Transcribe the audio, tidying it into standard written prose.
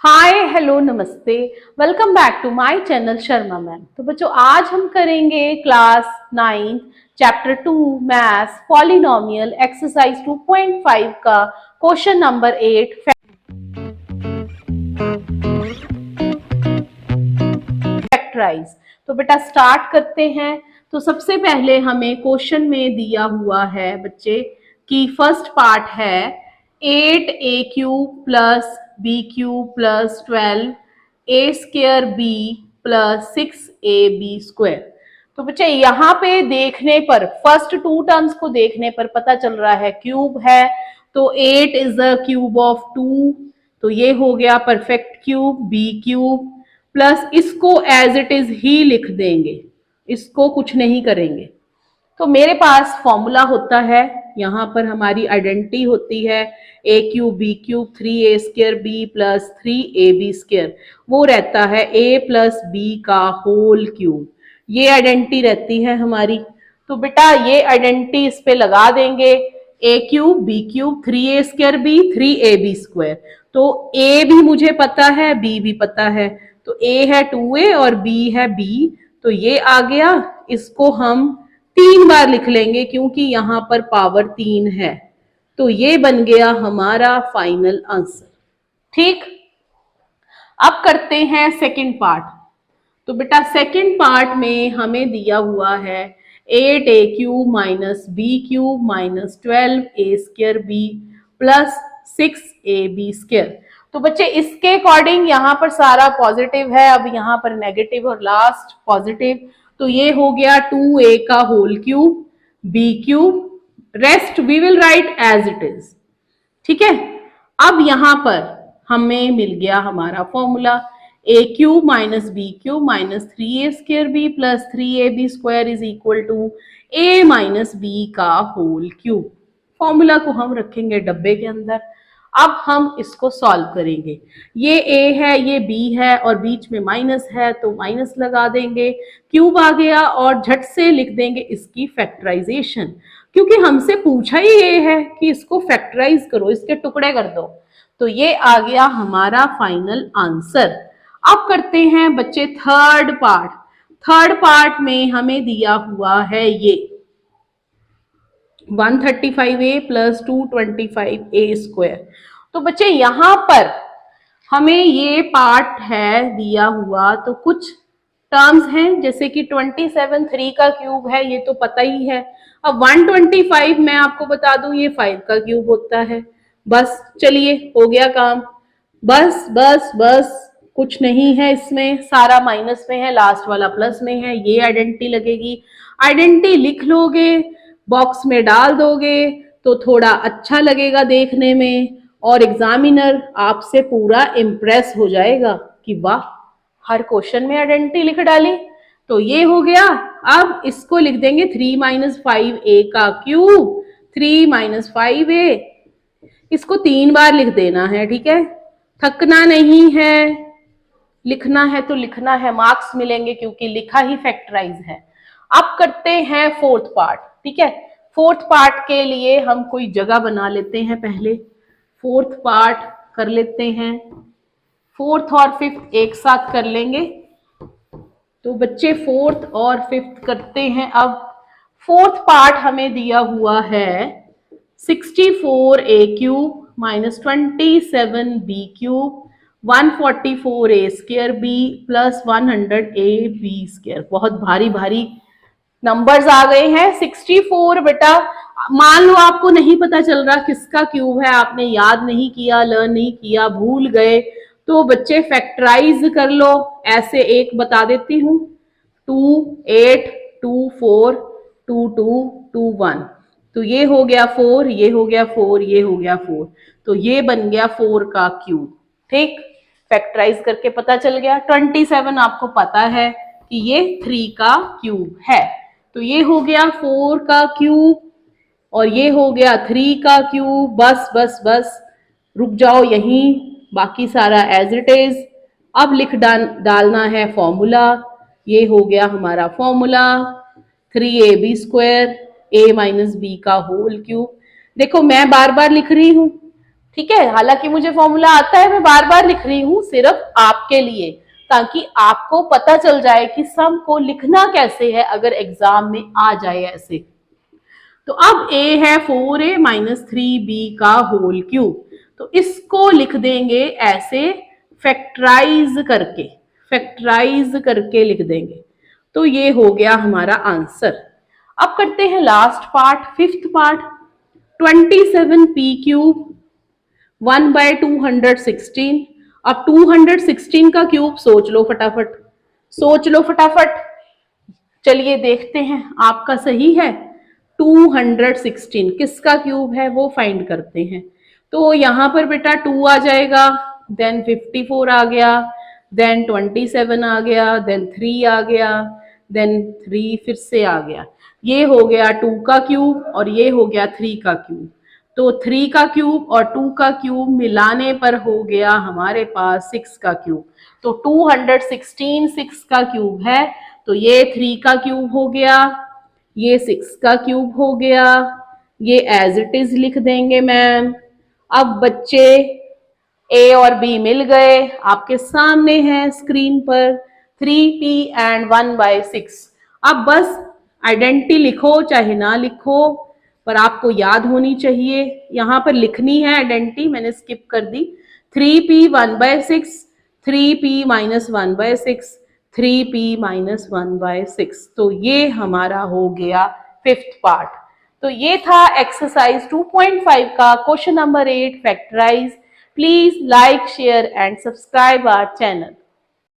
हाय hello नमस्ते। Welcome back to my channel Sharma ma'am. तो बच्चों आज हम करेंगे class 9 chapter 2 maths polynomial exercise 2.5 का क्वेश्चन नंबर 8 फैक्टराइज। तो बेटा स्टार्ट करते हैं। तो सबसे पहले हमें क्वेश्चन में दिया हुआ है बच्चे कि फर्स्ट पार्ट है 8a³ plus b³ plus 12a² b plus 6ab²। तो बच्चे यहाँ पे देखने पर फर्स्ट टू टर्म्स को देखने पर पता चल रहा है क्यूब है, तो 8 इज द क्यूब ऑफ 2, तो ये हो गया परफेक्ट क्यूब b³ प्लस इसको एज इट इज ही लिख देंगे, इसको कुछ नहीं करेंगे। तो मेरे पास फॉर्मूला होता है, यहाँ पर हमारी आइडेंटिटी होती है a³ b³ 3a² b plus 3ab², वो रहता है a प्लस b का होल क्यूब, ये आइडेंटिटी रहती है हमारी। तो बेटा ये आइडेंटिटी इस पे लगा देंगे, a³ b³ 3a² b 3ab²। तो a भी मुझे पता है, b भी पता है, तो a है 2a और b है b, तो ये आ गया। इसको हम 3 बार लिख लेंगे क्योंकि यहां पर पावर 3 है, तो ये बन गया हमारा फाइनल आंसर। ठीक, अब करते हैं सेकंड पार्ट। तो बेटा सेकंड पार्ट में हमें दिया हुआ है 8a³ minus b³ minus 12a² b plus 6ab²। तो बच्चे इसके अकॉर्डिंग यहाँ पर सारा पॉजिटिव है, अब यहाँ पर नेगेटिव और लास्ट पॉजिटिव, तो ये हो गया 2a का whole cube b³, rest we will write as it is. ठीक है, अब यहां पर हमें मिल गया हमारा formula a³ minus b³ minus 3a² b plus 3ab² is equal to a minus b का होल क्यूब। फॉर्मूला को हम रखेंगे डब्बे के अंदर। अब हम इसको सॉल्व करेंगे, ये a है ये b है और बीच में माइनस है तो माइनस लगा देंगे, क्यूब आ गया और झट से लिख देंगे इसकी फैक्टराइजेशन, क्योंकि हमसे पूछा ही ये है कि इसको फैक्टराइज करो, इसके टुकड़े कर दो। तो ये आ गया हमारा फाइनल आंसर। अब करते हैं बच्चे थर्ड पार्ट। थर्ड पार्ट में हमें दिया हुआ है ये 135a प्लस 225a²। तो बच्चे यहां पर हमें ये पार्ट है दिया हुआ, तो कुछ टर्म्स हैं जैसे कि 27 3 का क्यूब है, ये तो पता ही है। अब 125 मैं आपको बता दूं ये 5 का क्यूब होता है। बस चलिए हो गया काम, बस बस बस कुछ नहीं है इसमें, सारा माइनस में है, लास्ट वाला प्लस में है, ये आइडेंटिटी लगेगी। आइडेंटिटी लिख लोगे, बॉक्स में डाल दोगे तो थोड़ा अच्छा लगेगा देखने में, और एग्जामिनर आपसे पूरा इम्प्रेस हो जाएगा कि वाह हर क्वेश्चन में आइडेंटिटी लिख डाली। तो ये हो गया। अब इसको लिख देंगे 3 माइनस 5a का क्यूब 3 माइनस 5a, इसको 3 बार लिख देना है। ठीक है, थकना नहीं है, लिखना है तो लिखना है, मार्क्स मिलेंगे क्योंकि लिखा ही फैक्टराइज है। अब करते हैं फोर्थ पार्ट। ठीक है, फोर्थ पार्ट के लिए हम कोई जगह बना लेते हैं, पहले फोर्थ पार्ट कर लेते हैं, फोर्थ और फिफ्थ एक साथ कर लेंगे। तो बच्चे फोर्थ और फिफ्थ करते हैं। अब फोर्थ पार्ट हमें दिया हुआ है 64a³ minus 27b³ 144a² b plus 100ab²। बहुत भारी भारी नंबर्स आ गए हैं। 64 बेटा मान लो आपको नहीं पता चल रहा किसका क्यूब है, आपने याद नहीं किया, लर्न नहीं किया, भूल गए, तो बच्चे फैक्टराइज कर लो। ऐसे एक बता देती हूँ 2 8 2 4 2 2 2 1, तो ये हो गया 4, ये हो गया 4, ये हो गया 4, तो ये बन गया 4 का क्यूब। ठीक, फैक्टराइज करके पता चल गया। 27 आपको पता है कि ये 3 का क्यूब है, तो ये हो गया 4 का क्यूब और ये हो गया 3 का क्यूब। बस बस बस रुक जाओ यहीं, बाकी सारा एज इट इज। अब लिख डालना है फॉर्मूला, ये हो गया हमारा formula 3ab² a minus b का होल क्यूब। देखो मैं बार बार लिख रही हूं, ठीक है, हालांकि मुझे फॉर्मूला आता है, मैं बार बार लिख रही हूं सिर्फ आपके लिए, ताकि आपको पता चल जाए कि सम को लिखना कैसे है अगर एग्जाम में आ जाए ऐसे। तो अब a है 4a माइनस 3b का होल क्यूब, तो इसको लिख देंगे ऐसे फैक्टराइज करके लिख देंगे। तो ये हो गया हमारा आंसर। अब करते हैं last part, fifth part. 27p cube 1/216। अब 216 का क्यूब सोच लो फटाफट। चलिए देखते हैं आपका सही है। 216 किसका क्यूब है वो फाइंड करते हैं। तो यहां पर बेटा 2 आ जाएगा, देन 54 आ गया, देन 27 आ गया, देन 3 आ गया, देन 3 फिर से आ गया। ये हो गया 2 का क्यूब और ये हो गया 3 का क्यूब। तो 3 का क्यूब और 2 का क्यूब मिलाने पर हो गया हमारे पास 6 का क्यूब। तो 216 6 का क्यूब है, तो ये 3 का क्यूब हो गया, ये 6 का क्यूब हो गया, ये एज इट इज लिख देंगे मैम। अब बच्चे ए और बी मिल गए, आपके सामने है स्क्रीन पर 3p एंड 1/6। अब बस आइडेंटिटी लिखो चाहे ना लिखो, पर आपको याद होनी चाहिए। यहां पर लिखनी है आइडेंटिटी, मैंने स्किप कर दी। 3p 1/6, 3p minus 1/6, 3p minus 1/6। तो ये हमारा हो गया फिफ्थ पार्ट। तो ये था एक्सरसाइज 2.5 का question number 8 factorise. Please like, share and subscribe our channel.